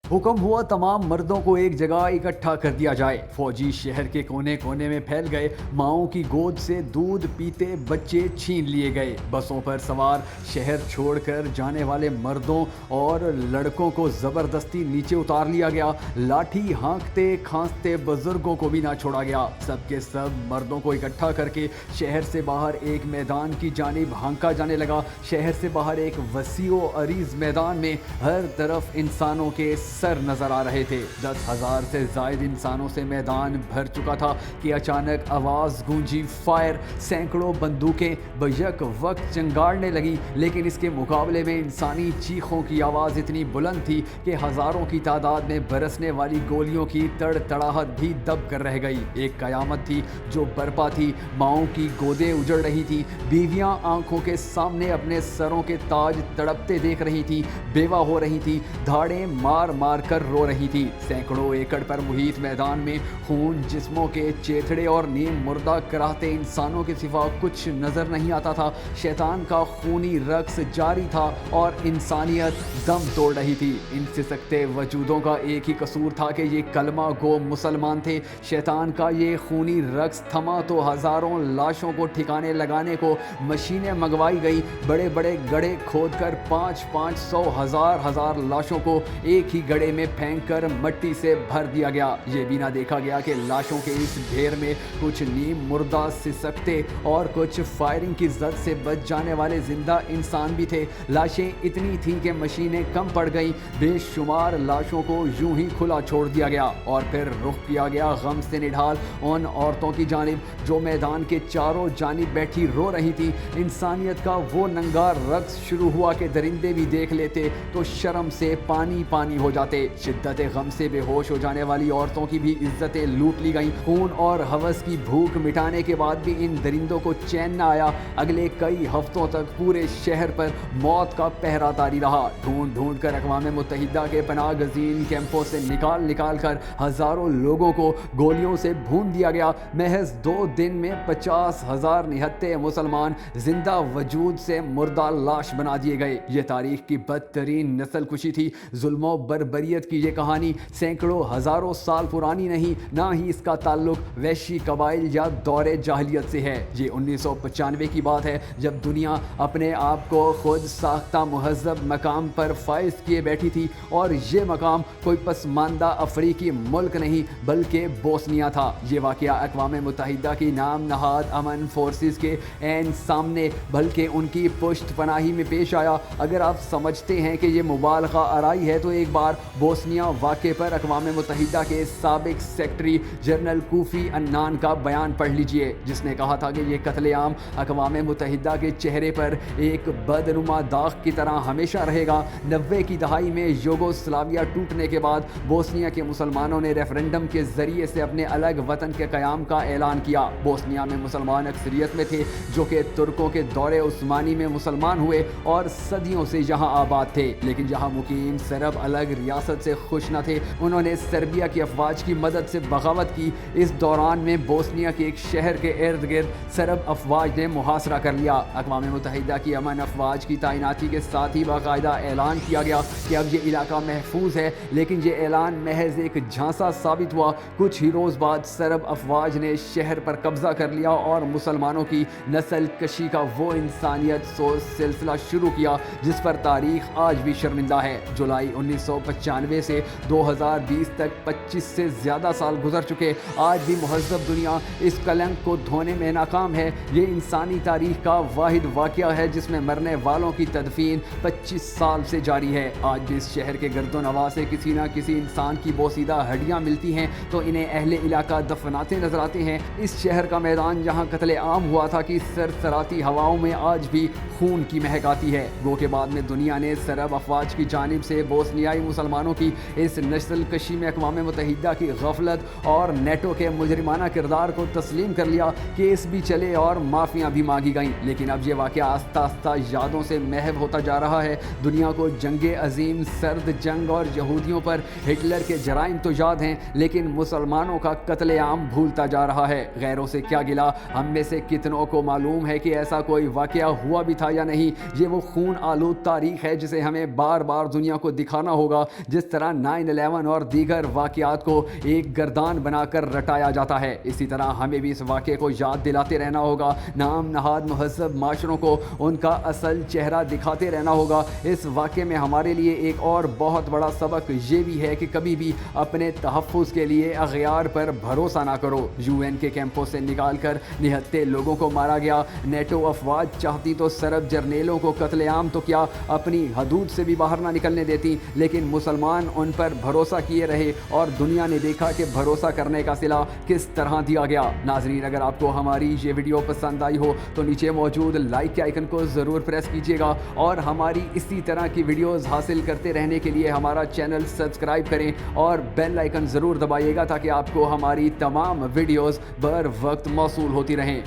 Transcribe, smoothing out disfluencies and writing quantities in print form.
हुक्म हुआ तमाम मर्दों को एक जगह इकट्ठा कर दिया जाए। फौजी शहर के कोने कोने में फैल गए। माओं की गोद से दूध पीते बच्चे छीन लिए गए। बसों पर सवार शहर छोड़कर जाने वाले मर्दों और लड़कों को ज़बरदस्ती नीचे उतार लिया गया। लाठी हाँकते खांसते बुजुर्गों को भी ना छोड़ा गया। सबके सब मर्दों को इकट्ठा करके शहर से बाहर एक मैदान की जानिब हाँका जाने लगा। शहर से बाहर एक वसीओ अरीज मैदान में हर तरफ इंसानों के सर नजर आ रहे थे। 10,000 से जायद इंसानों से मैदान भर चुका था कि अचानक आवाज गूंजी, फायर। सैकड़ों बंदूकें बयक वक्त चंगाड़ने लगी, लेकिन इसके मुकाबले में इंसानी चीखों की आवाज इतनी बुलंद थी कि हजारों की तादाद में बरसने वाली गोलियों की तड़तड़ाहट भी दब कर रह गई। एक कयामत थी जो बरपा थी। माओं की गोदें उजड़ रही थी। बीवियां आंखों के सामने अपने सरों के ताज तड़पते देख रही थी, बेवा हो रही थी, धाड़ें मार मार कर रो रही थी। सैकड़ों एकड़ पर मुहित मैदान में खून, जिस्मों के चेथड़े और नीम मुर्दा कराहते इंसानों के सिवा कुछ नजर नहीं आता था। शैतान का खूनी रक्स जारी था और इंसानियत दम तोड़ रही थी। इन सिसकते वजूदों का एक ही कसूर था कि ये कलमा गो मुसलमान थे। शैतान का ये खूनी रक्स थमा तो हजारों लाशों को ठिकाने लगाने को मशीनें मंगवाई गई। बड़े बड़े गड्ढे खोदकर 500 हजार लाशों को एक ही गड्ढे में फेंककर मट्टी से भर दिया गया। ये भी ना देखा गया कि लाशों के इस ढेर में कुछ नीम मुर्दा सिसकते और कुछ फायरिंग की जद से बच जाने वाले जिंदा इंसान भी थे। लाशें इतनी थीं कि मशीनें कम पड़ गईं। बेशुमार लाशों को यूं ही खुला छोड़ दिया गया और फिर रुख किया गया गम से निढाल उन औरतों की जानिब जो मैदान के चारों जानिब बैठी रो रही थी। इंसानियत का वो नंगा रक्स शुरू हुआ कि दरिंदे भी देख लेते तो शर्म से पानी पानी हो जाते। शिद्दत गम से बेहोश हो जाने वाली औरतों की भी इज्जतें लूट ली गईं। खून और हवस की भूख मिटाने के बाद भी इन दरिंदों को चैन न आया। अगले कई हफ्तों तक पूरे शहर पर मौत का पहरा तारी रहा। ढूंढ ढूंढ कर अक़वाम मुत्तहिदा के पनाह गज़ीन कैंपों से निकाल कर हजारों लोगों को गोलियों से भून दिया गया। महज 2 दिन में 50,000 निहत्ते मुसलमान जिंदा वजूद से मुर्दा लाश बना दिए गए। ये तारीख की बदतरीन नस्ल कुशी थी। जुल्मो बर्बरियत की ये कहानी सैकड़ों हजारों साल पुरानी नहीं, ना ही इसका ताल्लुक वैशी कबाइल या दौरे जाहिलियत से है। ये 1995 की बात है, जब दुनिया अपने आप को खुद साख्ता मुहज़्ज़ब मकाम पर फाइज किए बैठी थी और ये मकाम कोई पसमानदा अफ्रीकी मुल्क नहीं बल्कि बोस्निया था। ये वाक़या अक़वाम मुत्तहिदा की नाम नहाद अमन फोर्सेस के ऐन सामने बल्कि उनकी पुश्त पनाही में पेश आया। अगर आप समझते हैं कि ये मुबालगा आराई है तो एक बार बोस्निया वाक़े पर अक़वाम मुत्तहिदा के साबिक सेक्रेटरी जनरल कोफी अन्नान का बयान पढ़ लीजिए, जिसने कहा था कि ये कत्लेआम अक़वाम मुत्तहिदा के चेहरे पर एक बदनुमा दाग की तरह हमेशा रहेगा। 90 की दहाई में यूगोस्लाविया टूटने के बाद बोस्निया के मुसलमानों ने रेफरेंडम के जरिए से अपने अलग वतन के क़याम का ऐलान किया। बोस्निया में मुसलमान अक्सरियत में थे जो कि तुर्कों के दौरे उस्मानी में मुसलमान हुए और सदियों से यहाँ आबाद थे, लेकिन यहाँ मुकीम सरब अलग रियासत से खुश न थे। उन्होंने सर्बिया की अफवाज की मदद से बगावत की। इस दौरान में बोस्निया के एक शहर के इर्द गिर्द सरब अफवाज ने मुहासरा कर लिया। अक़वाम मुत्तहिदा की अमन अफवाज की तैनाती के साथ ही बाकायदा ऐलान किया गया कि अब ये इलाका महफूज है, लेकिन ये ऐलान महज एक झांसा साबित हुआ। कुछ ही रोज़ बाद सरब अफवाज ने शहर पर कब्जा कर लिया और मुसलमानों की नस्ल कशी का वो इंसानियत सोच सिलसिला शुरू किया जिस पर तारीख आज भी शर्मिंदा है। जुलाई 1995 से 2020 तक 25 से ज़्यादा साल गुजर चुके। आज भी मुहज़्ज़ब दुनिया इस कलंक को धोने में नाकाम है। ये इंसानी तारीख का वाहिद वाक़या है जिसमें मरने वालों की तदफीन 25 साल से जारी है। आज भी इस शहर के गर्दो नवा से किसी न किसी इंसान की बोसीदा हड्डियाँ मिलती हैं तो इन्हें अहले इलाका दफनाते नजर आते हैं। इस शहर का मैदान जहाँ कत्ले आम हुआ था कि सरसराती हवाओं में आज भी खून की महक आती है। गो के बाद में दुनिया ने सरब अफवाज की जानिब से बोस्नियाई मुसलमानों की इस नस्ल कशी में अक़वाम मुत्तहिदा की गफलत और नेटो के मुजरिमाना किरदार को तस्लीम कर लिया। केस भी चले और माफ़ियाँ भी मांगी गईं, लेकिन अब ये वाक़या आस्ता आस्ता यादों से महव होता जा रहा है। दुनिया को जंगे अजीम, सर्द जंग और यहूदियों पर हिटलर के जराइम तो याद हैं, लेकिन मुसलमानों का कत्लेआम भूलता जा रहा है। गैरों से क्या गिला, हम में से कितनों को मालूम है कि ऐसा कोई वाक़या हुआ भी था या नहीं। ये वो खून आलूद तारीख है जिसे हमें बार बार दुनिया को दिखाना होगा जिस तरह 9/11 और दीगर वाक़यात को एक गर्दान बनाकर रटाया जाता है, इसी तरह हमें भी इस वाक़े को याद दिलाते रहना होगा। नाम नहाद महज़ब माशरों को उनका असल चेहरा दिखाते रहना होगा। इस वाक़े में हमारे लिए एक और बहुत बड़ा सबक ये भी है कि कभी भी अपने तहफ़्फ़ुज़ के लिए अग़यार पर भरोसा ना करो। UN के कैंपों से निकाल कर निहत्ते लोगों को मारा गया। नेटो अफवाज चाहती तो सरब जर्नेलों को कत्लेआम तो क्या, अपनी हदूद से भी बाहर ना निकलने देती, लेकिन मुसलमान उन पर भरोसा किए रहे और दुनिया ने देखा कि भरोसा करने का सिला किस तरह दिया गया। नाज़रीन, अगर आपको हमारी ये वीडियो पसंद आई हो तो नीचे मौजूद लाइक के आइकन को ज़रूर प्रेस कीजिएगा और हमारी इसी तरह की वीडियोज़ हासिल करते रहने के लिए हमारा चैनल सब्सक्राइब करें और बेल आइकन ज़रूर दबाइएगा ताकि आपको हमारी तमाम वीडियोज़ बर वक्त मौसूल होती रहें।